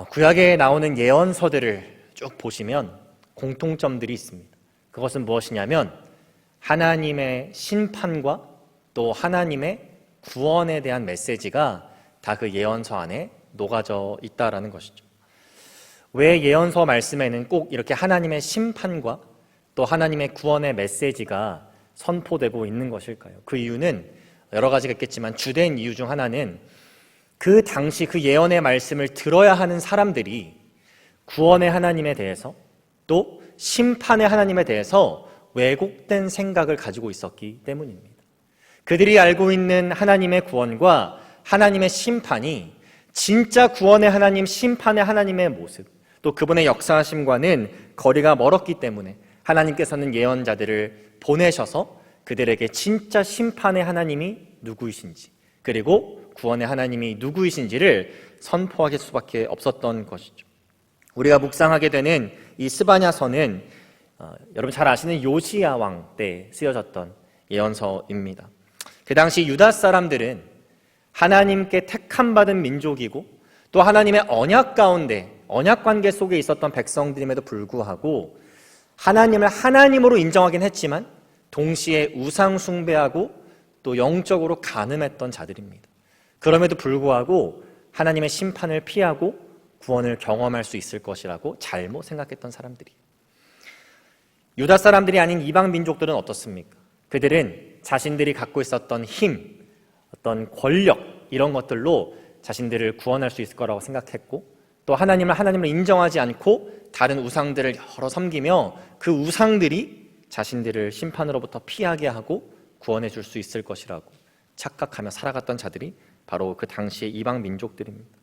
구약에 나오는 예언서들을 쭉 보시면 공통점들이 있습니다. 그것은 무엇이냐면 하나님의 심판과 또 하나님의 구원에 대한 메시지가 다 그 예언서 안에 녹아져 있다라는 것이죠. 왜 예언서 말씀에는 꼭 이렇게 하나님의 심판과 또 하나님의 구원의 메시지가 선포되고 있는 것일까요? 그 이유는 여러 가지가 있겠지만 주된 이유 중 하나는 그 당시 그 예언의 말씀을 들어야 하는 사람들이 구원의 하나님에 대해서 또 심판의 하나님에 대해서 왜곡된 생각을 가지고 있었기 때문입니다. 그들이 알고 있는 하나님의 구원과 하나님의 심판이 진짜 구원의 하나님, 심판의 하나님의 모습, 또 그분의 역사하심과는 거리가 멀었기 때문에 하나님께서는 예언자들을 보내셔서 그들에게 진짜 심판의 하나님이 누구이신지, 그리고 구원의 하나님이 누구이신지를 선포하게 수밖에 없었던 것이죠. 우리가 묵상하게 되는 이 스바냐서는 여러분 잘 아시는 요시야 왕 때 쓰여졌던 예언서입니다. 그 당시 유다 사람들은 하나님께 택함받은 민족이고 또 하나님의 언약 가운데 언약 관계 속에 있었던 백성들임에도 불구하고 하나님을 하나님으로 인정하긴 했지만 동시에 우상 숭배하고 또 영적으로 간음했던 자들입니다. 그럼에도 불구하고 하나님의 심판을 피하고 구원을 경험할 수 있을 것이라고 잘못 생각했던 사람들이에요. 유다 사람들이 아닌 이방 민족들은 어떻습니까? 그들은 자신들이 갖고 있었던 힘, 어떤 권력 이런 것들로 자신들을 구원할 수 있을 거라고 생각했고 또 하나님을 인정하지 않고 다른 우상들을 여러 섬기며 그 우상들이 자신들을 심판으로부터 피하게 하고 구원해 줄 수 있을 것이라고 착각하며 살아갔던 자들이 바로 그 당시의 이방 민족들입니다.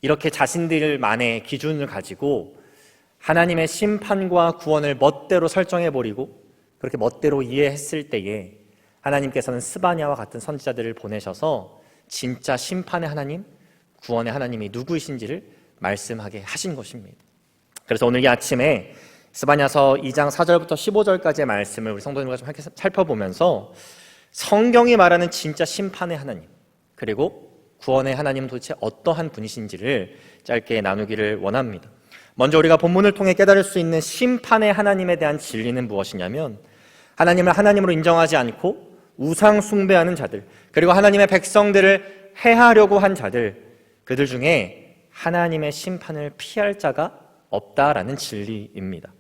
이렇게 자신들만의 기준을 가지고 하나님의 심판과 구원을 멋대로 설정해버리고 그렇게 멋대로 이해했을 때에 하나님께서는 스바냐와 같은 선지자들을 보내셔서 진짜 심판의 하나님, 구원의 하나님이 누구이신지를 말씀하게 하신 것입니다. 그래서 오늘 이 아침에 스바냐서 2장 4절부터 15절까지의 말씀을 우리 성도님과 좀 살펴보면서 성경이 말하는 진짜 심판의 하나님, 그리고 구원의 하나님은 도대체 어떠한 분이신지를 짧게 나누기를 원합니다. 먼저 우리가 본문을 통해 깨달을 수 있는 심판의 하나님에 대한 진리는 무엇이냐면 하나님을 하나님으로 인정하지 않고 우상 숭배하는 자들, 그리고 하나님의 백성들을 해하려고 한 자들, 그들 중에 하나님의 심판을 피할 자가 없다라는 진리입니다.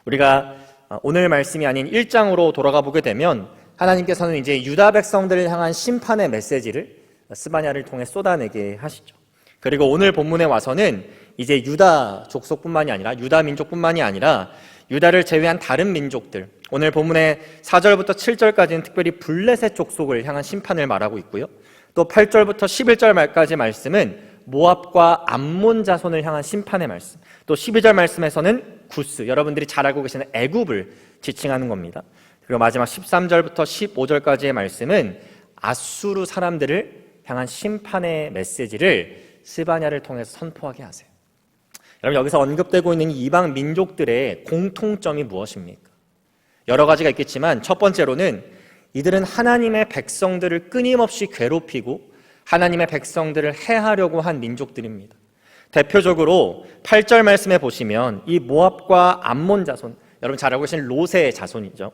우리가 오늘 말씀이 아닌 1장으로 돌아가 보게 되면 하나님께서는 이제 유다 백성들을 향한 심판의 메시지를 스바냐를 통해 쏟아내게 하시죠. 그리고 오늘 본문에 와서는 이제 유다 족속뿐만이 아니라 유다 민족뿐만이 아니라 유다를 제외한 다른 민족들, 오늘 본문의 4절부터 7절까지는 특별히 블레셋 족속을 향한 심판을 말하고 있고요. 또 8절부터 11절 말까지 말씀은 모압과 암몬 자손을 향한 심판의 말씀, 또 12절 말씀에서는 구스, 여러분들이 잘 알고 계시는 애굽을 지칭하는 겁니다. 그리고 마지막 13절부터 15절까지의 말씀은 아수르 사람들을 향한 심판의 메시지를 스바냐를 통해서 선포하게 하세요. 여러분, 여기서 언급되고 있는 이방 민족들의 공통점이 무엇입니까? 여러 가지가 있겠지만 첫 번째로는 이들은 하나님의 백성들을 끊임없이 괴롭히고 하나님의 백성들을 해하려고 한 민족들입니다. 대표적으로 8절 말씀에 보시면 이 모압과 암몬 자손, 여러분 잘 알고 계신 롯의 자손이죠.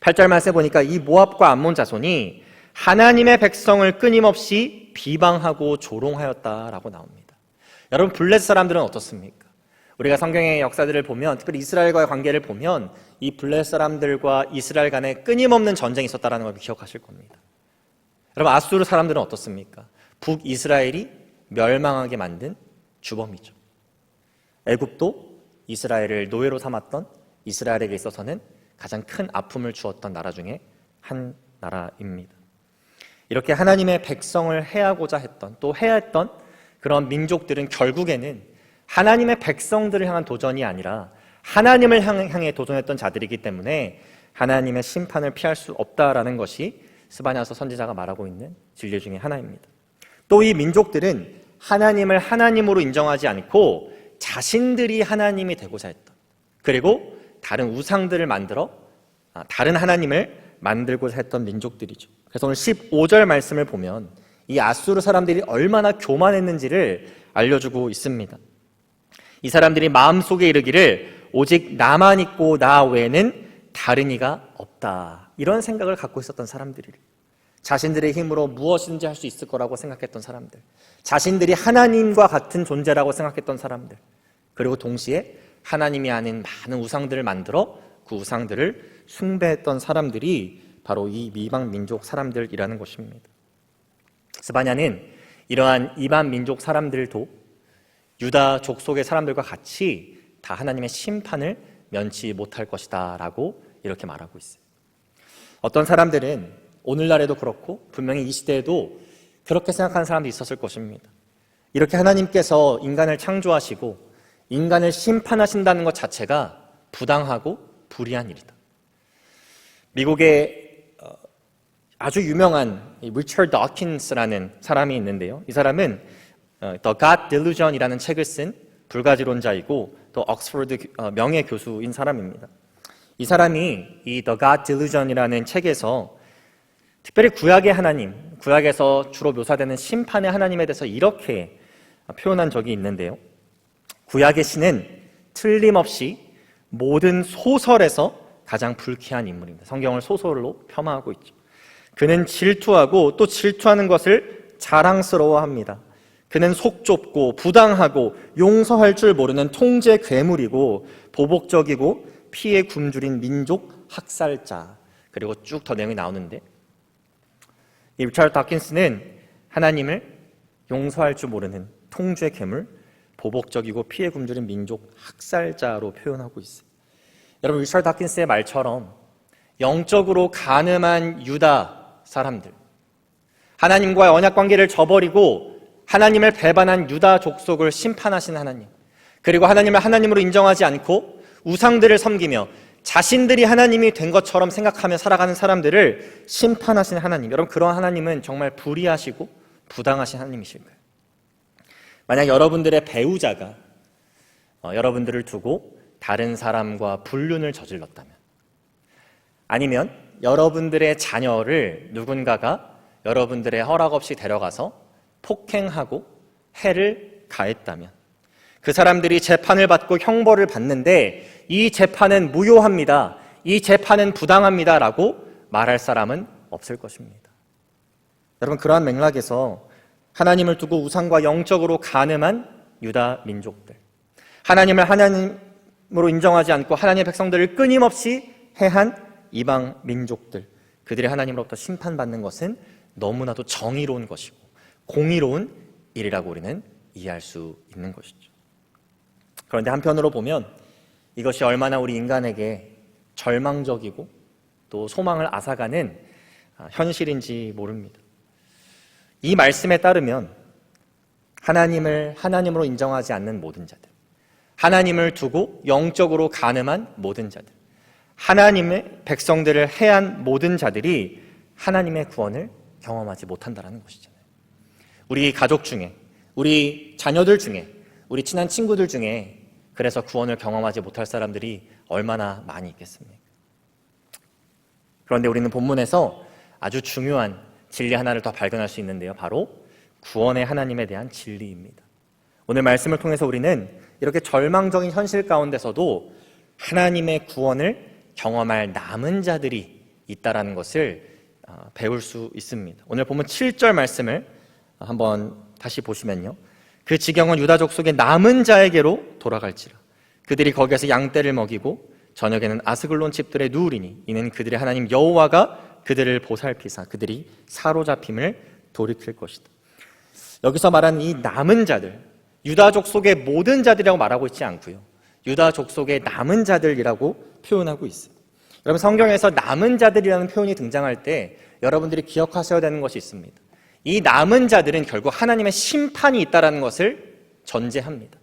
8절 말씀에 보니까 이 모압과 암몬 자손이 하나님의 백성을 끊임없이 비방하고 조롱하였다라고 나옵니다. 여러분, 블레셋 사람들은 어떻습니까? 우리가 성경의 역사들을 보면, 특별히 이스라엘과의 관계를 보면 이 블레셋 사람들과 이스라엘 간에 끊임없는 전쟁이 있었다는 걸 기억하실 겁니다. 여러분, 아수르 사람들은 어떻습니까? 북이스라엘이 멸망하게 만든 주범이죠. 애굽도 이스라엘을 노예로 삼았던 이스라엘에게 있어서는 가장 큰 아픔을 주었던 나라 중에 한 나라입니다. 이렇게 하나님의 백성을 해하고자 했던, 또 해했던 그런 민족들은 결국에는 하나님의 백성들을 향한 도전이 아니라 하나님을 향해 도전했던 자들이기 때문에 하나님의 심판을 피할 수 없다라는 것이 스바냐서 선지자가 말하고 있는 진리 중에 하나입니다. 또 이 민족들은 하나님을 하나님으로 인정하지 않고 자신들이 하나님이 되고자 했던, 그리고 다른 우상들을 만들어 다른 하나님을 만들고자 했던 민족들이죠. 그래서 오늘 15절 말씀을 보면 이 아수르 사람들이 얼마나 교만했는지를 알려주고 있습니다. 이 사람들이 마음속에 이르기를 오직 나만 있고 나 외에는 다른 이가 없다. 이런 생각을 갖고 있었던 사람들이래. 자신들의 힘으로 무엇이든지 할 수 있을 거라고 생각했던 사람들, 자신들이 하나님과 같은 존재라고 생각했던 사람들, 그리고 동시에 하나님이 아닌 많은 우상들을 만들어 그 우상들을 숭배했던 사람들이 바로 이 이방 민족 사람들이라는 것입니다. 스바냐는 이러한 이방 민족 사람들도 유다 족속의 사람들과 같이 다 하나님의 심판을 면치 못할 것이다 라고 이렇게 말하고 있어요. 어떤 사람들은 오늘날에도 그렇고 분명히 이 시대에도 그렇게 생각하는 사람도 있었을 것입니다. 이렇게 하나님께서 인간을 창조하시고 인간을 심판하신다는 것 자체가 부당하고 불의한 일이다. 미국의 아주 유명한 리처드 다킨스라는 사람이 있는데요. 이 사람은 The God Delusion이라는 책을 쓴 불가지론자이고 또 옥스퍼드 명예 교수인 사람입니다. 이 사람이 이 The God Delusion이라는 책에서 특별히 구약의 하나님, 구약에서 주로 묘사되는 심판의 하나님에 대해서 이렇게 표현한 적이 있는데요. 구약의 신은 틀림없이 모든 소설에서 가장 불쾌한 인물입니다. 성경을 소설로 폄하하고 있죠. 그는 질투하고 또 질투하는 것을 자랑스러워합니다. 그는 속 좁고 부당하고 용서할 줄 모르는 통제 괴물이고 보복적이고 피에 굶주린 민족 학살자. 그리고 쭉 더 내용이 나오는데 이 리처드 다킨스는 하나님을 용서할 줄 모르는 통제 괴물, 보복적이고 피에 굶주린 민족 학살자로 표현하고 있어요. 여러분, 리처드 다킨스의 말처럼 영적으로 간음한 유다 사람들, 하나님과의 언약 관계를 저버리고 하나님을 배반한 유다 족속을 심판하신 하나님, 그리고 하나님을 하나님으로 인정하지 않고 우상들을 섬기며 자신들이 하나님이 된 것처럼 생각하며 살아가는 사람들을 심판하신 하나님, 여러분 그런 하나님은 정말 불의하시고 부당하신 하나님이실까요? 만약 여러분들의 배우자가 여러분들을 두고 다른 사람과 불륜을 저질렀다면, 아니면 여러분들의 자녀를 누군가가 여러분들의 허락 없이 데려가서 폭행하고 해를 가했다면 그 사람들이 재판을 받고 형벌을 받는데 이 재판은 무효합니다, 이 재판은 부당합니다 라고 말할 사람은 없을 것입니다. 여러분, 그러한 맥락에서 하나님을 두고 우상과 영적으로 간음한 유다 민족들, 하나님을 하나님으로 인정하지 않고 하나님의 백성들을 끊임없이 해한 이방 민족들, 그들이 하나님으로부터 심판받는 것은 너무나도 정의로운 것이고 공의로운 일이라고 우리는 이해할 수 있는 것이죠. 그런데 한편으로 보면 이것이 얼마나 우리 인간에게 절망적이고 또 소망을 앗아가는 현실인지 모릅니다. 이 말씀에 따르면 하나님을 하나님으로 인정하지 않는 모든 자들, 하나님을 두고 영적으로 간음한 모든 자들, 하나님의 백성들을 해한 모든 자들이 하나님의 구원을 경험하지 못한다는 것이잖아요. 우리 가족 중에, 우리 자녀들 중에, 우리 친한 친구들 중에 그래서 구원을 경험하지 못할 사람들이 얼마나 많이 있겠습니까? 그런데 우리는 본문에서 아주 중요한 진리 하나를 더 발견할 수 있는데요, 바로 구원의 하나님에 대한 진리입니다. 오늘 말씀을 통해서 우리는 이렇게 절망적인 현실 가운데서도 하나님의 구원을 경험할 남은 자들이 있다는 것을 배울 수 있습니다. 오늘 본문 7절 말씀을 한번 다시 보시면요, 그 지경은 유다 족속의 남은 자에게로 돌아갈지라. 그들이 거기에서 양떼를 먹이고 저녁에는 아스글론 집들에 누우리니 이는 그들의 하나님 여호와가 그들을 보살피사 그들이 사로잡힘을 돌이킬 것이다. 여기서 말하는 이 남은 자들, 유다 족속의 모든 자들이라고 말하고 있지 않고요, 유다 족속의 남은 자들이라고 표현하고 있어요. 여러분, 성경에서 남은 자들이라는 표현이 등장할 때 여러분들이 기억하셔야 되는 것이 있습니다. 이 남은 자들은 결국 하나님의 심판이 있다는 것을 전제합니다.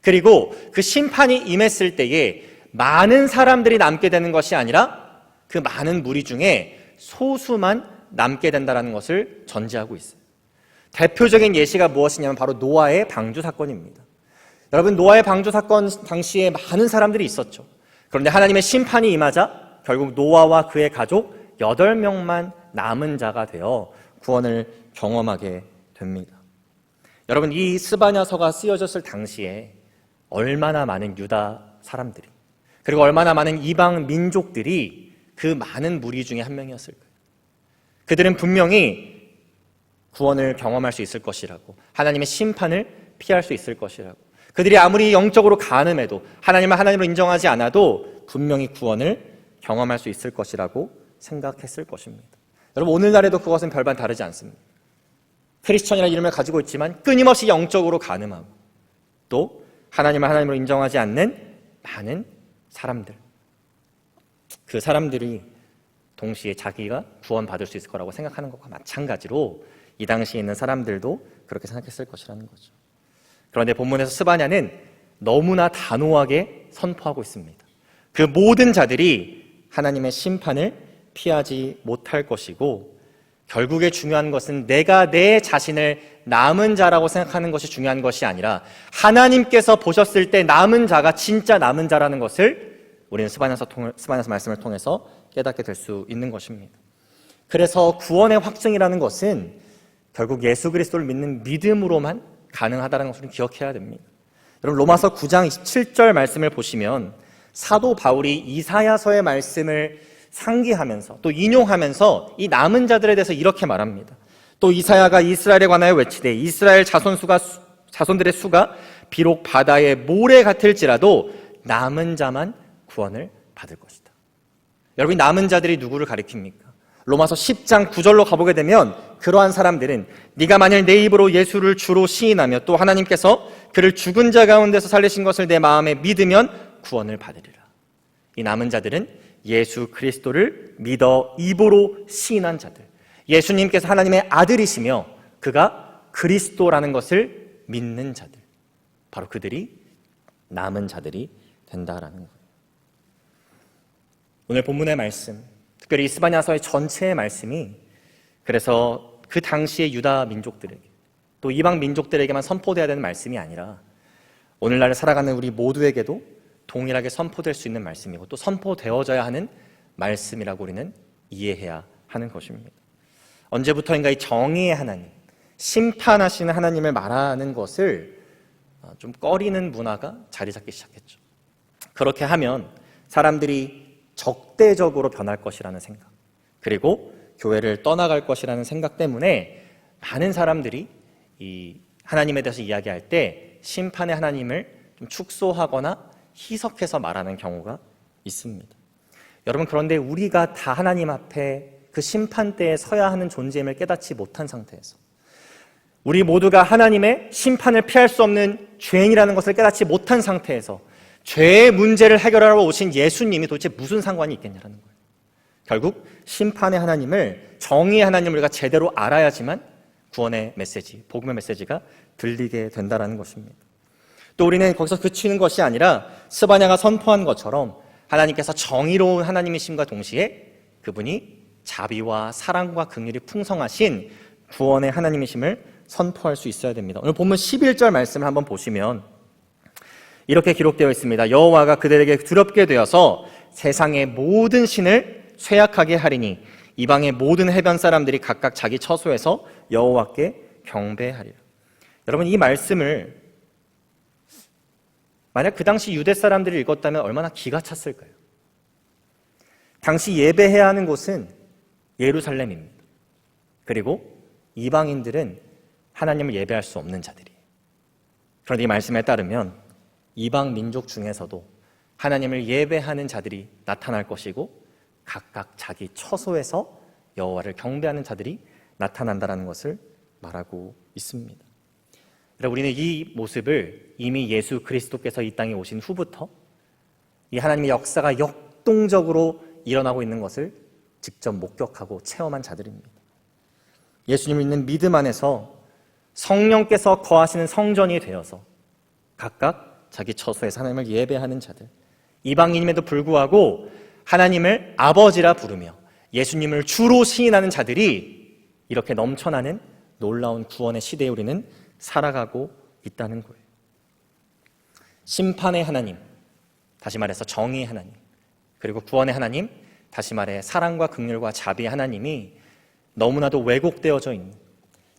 그리고 그 심판이 임했을 때에 많은 사람들이 남게 되는 것이 아니라 그 많은 무리 중에 소수만 남게 된다는 것을 전제하고 있어요. 대표적인 예시가 무엇이냐면 바로 노아의 방주 사건입니다. 여러분, 노아의 방주 사건 당시에 많은 사람들이 있었죠. 그런데 하나님의 심판이 임하자 결국 노아와 그의 가족 8명만 남은 자가 되어 구원을 경험하게 됩니다. 여러분, 이 스바냐서가 쓰여졌을 당시에 얼마나 많은 유다 사람들이, 그리고 얼마나 많은 이방 민족들이 그 많은 무리 중에 한 명이었을까요? 그들은 분명히 구원을 경험할 수 있을 것이라고, 하나님의 심판을 피할 수 있을 것이라고, 그들이 아무리 영적으로 간음해도, 하나님을 하나님으로 인정하지 않아도 분명히 구원을 경험할 수 있을 것이라고 생각했을 것입니다. 여러분, 오늘날에도 그것은 별반 다르지 않습니다. 크리스천이라는 이름을 가지고 있지만 끊임없이 영적으로 간음하고, 또 하나님을 하나님으로 인정하지 않는 많은 사람들, 그 사람들이 동시에 자기가 구원받을 수 있을 거라고 생각하는 것과 마찬가지로 이 당시에 있는 사람들도 그렇게 생각했을 것이라는 거죠. 그런데 본문에서 스바냐는 너무나 단호하게 선포하고 있습니다. 그 모든 자들이 하나님의 심판을 피하지 못할 것이고, 결국에 중요한 것은 내가 내 자신을 남은 자라고 생각하는 것이 중요한 것이 아니라 하나님께서 보셨을 때 남은 자가 진짜 남은 자라는 것을 우리는 스바냐서 말씀을 통해서 깨닫게 될 수 있는 것입니다. 그래서 구원의 확증이라는 것은 결국 예수 그리스도를 믿는 믿음으로만 가능하다는 것을 기억해야 됩니다. 여러분, 로마서 9장 27절 말씀을 보시면 사도 바울이 이사야서의 말씀을 상기하면서 또 인용하면서 이 남은 자들에 대해서 이렇게 말합니다. 또 이사야가 이스라엘에 관하여 외치되 이스라엘 자손들의 수가 비록 바다의 모래 같을지라도 남은 자만 구원을 받을 것이다. 여러분, 이 남은 자들이 누구를 가리킵니까? 로마서 10장 9절로 가보게 되면 그러한 사람들은 네가 만일 내 입으로 예수를 주로 시인하며 또 하나님께서 그를 죽은 자 가운데서 살리신 것을 내 마음에 믿으면 구원을 받으리라. 이 남은 자들은 예수 그리스도를 믿어 입으로 시인한 자들, 예수님께서 하나님의 아들이시며 그가 그리스도라는 것을 믿는 자들, 바로 그들이 남은 자들이 된다라는 거예요. 오늘 본문의 말씀, 특별히 스바냐서의 전체의 말씀이 그래서 그 당시의 유다 민족들에게 또 이방 민족들에게만 선포되어야 되는 말씀이 아니라 오늘날 살아가는 우리 모두에게도 동일하게 선포될 수 있는 말씀이고 또 선포되어져야 하는 말씀이라고 우리는 이해해야 하는 것입니다. 언제부터인가 이 정의의 하나님, 심판하시는 하나님을 말하는 것을 좀 꺼리는 문화가 자리 잡기 시작했죠. 그렇게 하면 사람들이 적대적으로 변할 것이라는 생각, 그리고 교회를 떠나갈 것이라는 생각 때문에 많은 사람들이 이 하나님에 대해서 이야기할 때 심판의 하나님을 좀 축소하거나 희석해서 말하는 경우가 있습니다. 여러분, 그런데 우리가 다 하나님 앞에 그 심판대에 서야 하는 존재임을 깨닫지 못한 상태에서, 우리 모두가 하나님의 심판을 피할 수 없는 죄인이라는 것을 깨닫지 못한 상태에서 죄의 문제를 해결하러 오신 예수님이 도대체 무슨 상관이 있겠냐라는 거예요. 결국 심판의 하나님을, 정의의 하나님을 우리가 제대로 알아야지만 구원의 메시지, 복음의 메시지가 들리게 된다는 것입니다. 또 우리는 거기서 그치는 것이 아니라 스바냐가 선포한 것처럼 하나님께서 정의로운 하나님이심과 동시에 그분이 자비와 사랑과 긍휼이 풍성하신 구원의 하나님이심을 선포할 수 있어야 됩니다. 오늘 본문 11절 말씀을 한번 보시면 이렇게 기록되어 있습니다. 여호와가 그들에게 두렵게 되어서 세상의 모든 신을 쇠약하게 하리니 이방의 모든 해변 사람들이 각각 자기 처소에서 여호와께 경배하리라. 여러분, 이 말씀을 만약 그 당시 유대 사람들이 읽었다면 얼마나 기가 찼을까요? 당시 예배해야 하는 곳은 예루살렘입니다. 그리고 이방인들은 하나님을 예배할 수 없는 자들이에요. 그런데 이 말씀에 따르면 이방 민족 중에서도 하나님을 예배하는 자들이 나타날 것이고 각각 자기 처소에서 여호와를 경배하는 자들이 나타난다는 것을 말하고 있습니다. 우리는 이 모습을 이미 예수 그리스도께서 이 땅에 오신 후부터 이 하나님의 역사가 역동적으로 일어나고 있는 것을 직접 목격하고 체험한 자들입니다. 예수님을 믿는 믿음 안에서 성령께서 거하시는 성전이 되어서 각각 자기 처소에서 하나님을 예배하는 자들, 이방인임에도 불구하고 하나님을 아버지라 부르며 예수님을 주로 시인하는 자들이 이렇게 넘쳐나는 놀라운 구원의 시대에 우리는 살아가고 있다는 거예요. 심판의 하나님, 다시 말해서 정의의 하나님, 그리고 구원의 하나님, 다시 말해 사랑과 긍휼과 자비의 하나님이 너무나도 왜곡되어져 있는,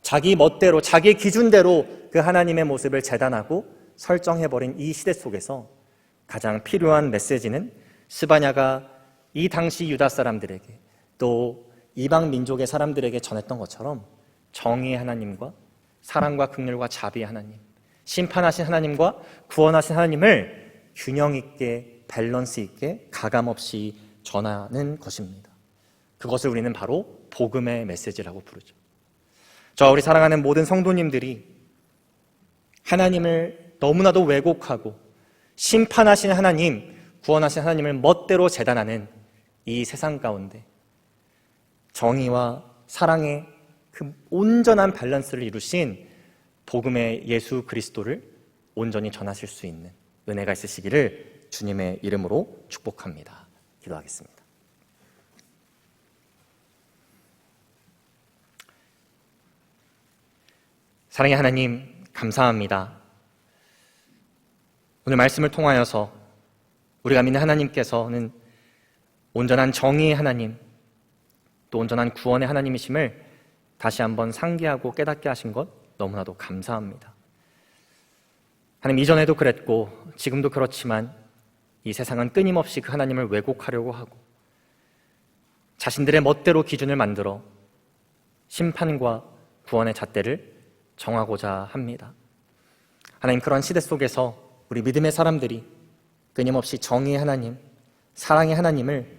자기 멋대로 자기 기준대로 그 하나님의 모습을 재단하고 설정해버린 이 시대 속에서 가장 필요한 메시지는 스바냐가 이 당시 유다 사람들에게 또 이방 민족의 사람들에게 전했던 것처럼 정의의 하나님과 사랑과 긍휼과 자비의 하나님, 심판하신 하나님과 구원하신 하나님을 균형 있게 밸런스 있게 가감없이 전하는 것입니다. 그것을 우리는 바로 복음의 메시지라고 부르죠. 우리 사랑하는 모든 성도님들이 하나님을 너무나도 왜곡하고 심판하신 하나님, 구원하신 하나님을 멋대로 재단하는 이 세상 가운데 정의와 사랑의 그 온전한 밸런스를 이루신 복음의 예수 그리스도를 온전히 전하실 수 있는 은혜가 있으시기를 주님의 이름으로 축복합니다. 기도하겠습니다. 사랑의 하나님, 감사합니다. 오늘 말씀을 통하여서 우리가 믿는 하나님께서는 온전한 정의의 하나님, 또 온전한 구원의 하나님이심을 다시 한번 상기하고 깨닫게 하신 것 너무나도 감사합니다. 하나님, 이전에도 그랬고 지금도 그렇지만 이 세상은 끊임없이 그 하나님을 왜곡하려고 하고 자신들의 멋대로 기준을 만들어 심판과 구원의 잣대를 정하고자 합니다. 하나님, 그런 시대 속에서 우리 믿음의 사람들이 끊임없이 정의의 하나님, 사랑의 하나님을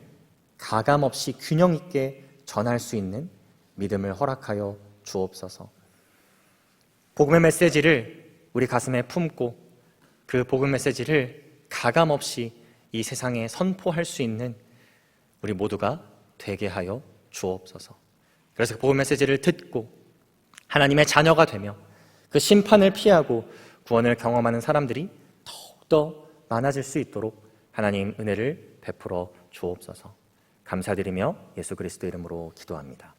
가감없이 균형 있게 전할 수 있는 믿음을 허락하여 주옵소서. 복음의 메시지를 우리 가슴에 품고 그 복음 메시지를 가감없이 이 세상에 선포할 수 있는 우리 모두가 되게 하여 주옵소서. 그래서 그 복음 메시지를 듣고 하나님의 자녀가 되며 그 심판을 피하고 구원을 경험하는 사람들이 더욱더 많아질 수 있도록 하나님 은혜를 베풀어 주옵소서. 감사드리며 예수 그리스도 이름으로 기도합니다.